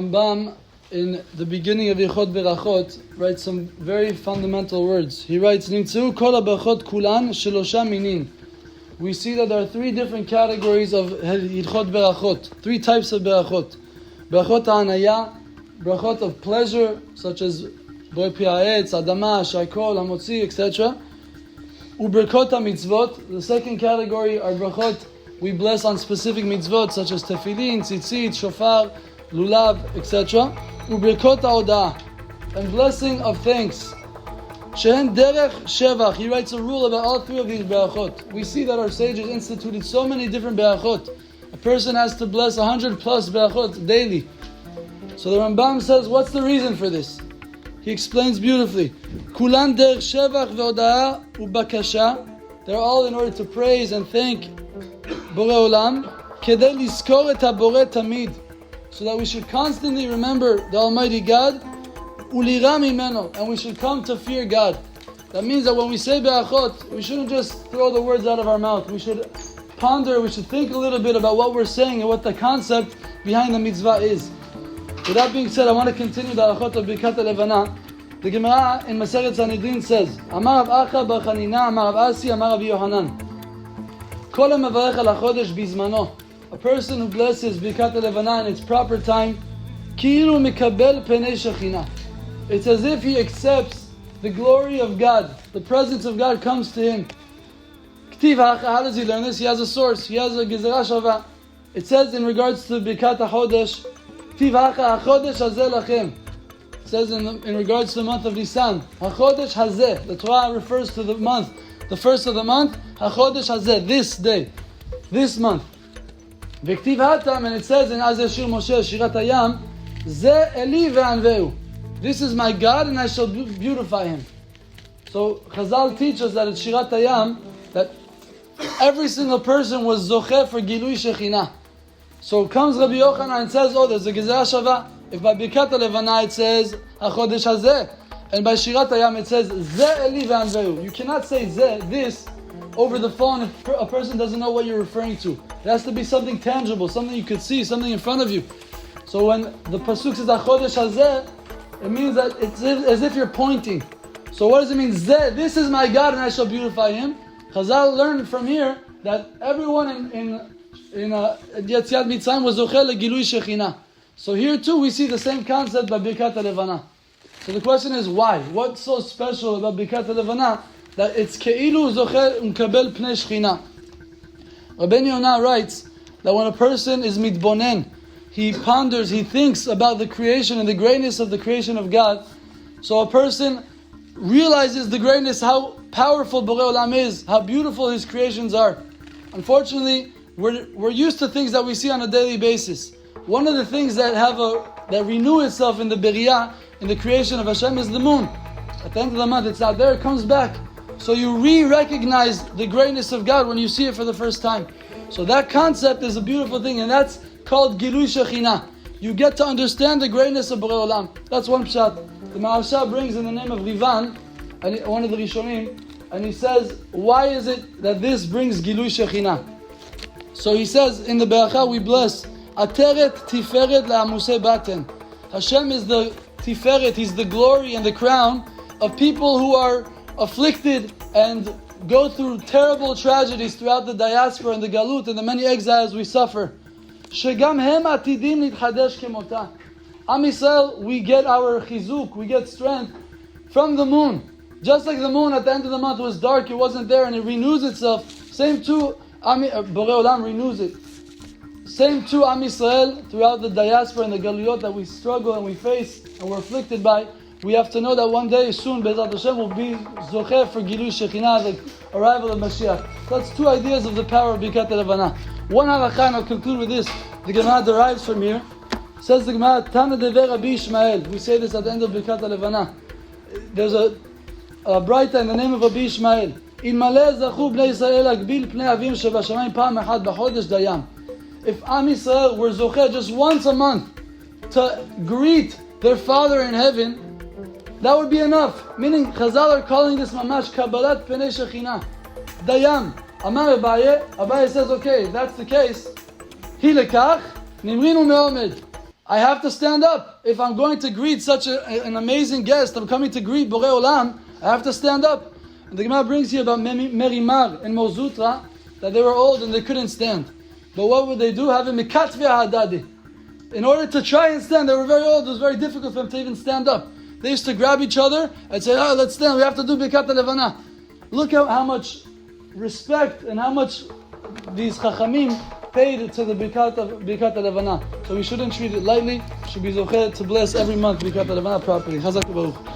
Rambam, in the beginning of Yichot Berachot, writes some very fundamental words. He writes, Nimtzeu kol ha-berachot kulan shelosha minin. We see that there are three different categories of Yichot Berachot, three types of Berachot. Berachot ha'anaya, Berachot of pleasure, such as Borei Pi Ha'etz, Adama, Shaykol, Hamotzi, etc. Uberachot ha-mitzvot, the second category are Berachot we bless on specific mitzvot such as tefillin, tzitzit, shofar, lulav, etc. Uberachot ha'oda'ah, and blessing of thanks. Shehen derech shevach. He writes a rule about all three of these berachot. We see that our sages instituted so many different berachot. A person has to bless 100 plus berachot daily. So the Rambam says, what's the reason for this? He explains beautifully. Kulan derech shevach ve'oda'ah ubakasha. They're all in order to praise and thank Borei Olam, kedei lizkor et haborei tamid, so that we should constantly remember the Almighty God, ulira mimeno, and we should come to fear God. That means that when we say berachot, we shouldn't just throw the words out of our mouth. We should ponder, we should think a little bit about what we're saying and what the concept behind the mitzvah is. With that being said, I want to continue the halachot of Birkat HaLevana. The Gemara in Masechet Sanhedrin says, Amar Rav Acha bar Chanina, Amar Rav Asi, Amar Rabbi Yohanan. Kol ha-mevarech al hachodesh bizmano. A person who blesses Birkat HaLevana in its proper time, ki'ilu mikabel penei shechina. It's as if he accepts the glory of God. The presence of God comes to him. K'tiv ha'acha, how does he learn this? He has a source. He has a gezerah shava. It says in regards to Birkat HaChodesh, K'tiv ha'acha hachodesh hazeh lachem. It says in regards to the month of Nisan, hachodesh hazeh. The Torah refers to the month, the first of the month, hachodesh hazeh, this day, this month. V'ktiv hatam, and it says in Azeh Shir Moshe, Shirat Hayam, Zeh Eli ve'anveu. This is my God, and I shall beautify him. So Chazal teaches that it's Shirat Hayam, that every single person was zocheh for Gilui Shekhinah. So comes Rabbi Yochanan and says, oh, there's a Gezerah Shava. If by Birkat HaLevana it says, HaChodesh HaZeh, and by Shirat Hayam it says, Zeh Eli ve'anveu. You cannot say Zeh, this, over the phone if a person doesn't know what you're referring to. It has to be something tangible, something you could see, something in front of you. So when the pasuk says HaChodesh HaZeh, it means that it's as if you're pointing. So what does it mean? Zeh, this is my God and I shall beautify him. Chazal learned from here that everyone in Yetziat Mitzrayim was zocheh legilui shechina. So here too we see the same concept by Birkat HaLevana. So the question is why? What's so special about Birkat HaLevana that it's keilu zocheh unkabel pnei shechina? Rabbeinu Yonah writes that when a person is mitbonen, he ponders, he thinks about the creation and the greatness of the creation of God. So a person realizes the greatness, how powerful Borei Olam is, how beautiful his creations are. Unfortunately, we're used to things that we see on a daily basis. One of the things that renew itself in the Beriyah, in the creation of Hashem, is the moon. At the end of the month, it's out there, it comes back. So you re-recognize the greatness of God when you see it for the first time. So that concept is a beautiful thing, and that's called Gilui Shekhinah. You get to understand the greatness of Borei Olam. That's one pshat. The Maharsha brings in the name of Rivan, and one of the Rishonim, and he says, why is it that this brings Gilui Shekhinah? So he says, in the Beracha we bless, Ateret Tiferet La'amusei Baten. Hashem is the Tiferet, He's the glory and the crown of people who are afflicted and go through terrible tragedies throughout the diaspora and the galut and the many exiles we suffer. Shegam hem atidim nitchadesh kemota. Am Yisrael, we get our chizuk, we get strength from the moon. Just like the moon at the end of the month was dark, it wasn't there, and it renews itself. Same too, Borei Olam renews it. Same too, Am Yisrael, throughout the diaspora and the galuyot that we struggle and we face and we're afflicted by. We have to know that one day, soon, Be'ezrat Hashem will be zocheh for Gilui Shekhinah, the arrival of Mashiach. That's two ideas of the power of Birkat HaLevana. One halakha, and I'll conclude with this. The Gemara derives from here. Says the Gemara, Tana Dever Rabbi Ishmael. We say this at the end of Birkat HaLevana. There's a braita in the name of Rabbi Ishmael. Ilmaleh zachu bnei Yisrael agbil pnei avim shebashamayim pa'am echad b'chodesh dayam. If Am Yisrael were zocheh just once a month to greet their Father in heaven, that would be enough. Meaning, Chazal are calling this mamash Kabbalat Penei Shekhinah. Dayam. Amar Abaye. Abaye says, okay, if that's the case, Hi lekach, nimrinu me'omed. I have to stand up. If I'm going to greet such an amazing guest, I'm coming to greet Borei Olam, I have to stand up. And the Gemara brings here about Merimar and Mozutra, that they were old and they couldn't stand. But what would they do? Have a mikatve hadadi. In order to try and stand, they were very old, it was very difficult for them to even stand up. They used to grab each other and say, oh, let's stand, we have to do Birkat HaLevana. Look at how much respect and how much these Chachamim paid to the Birkat HaLevana. So we shouldn't treat it lightly. We should be zocher to bless every month Birkat HaLevana properly. Chazak Baruch.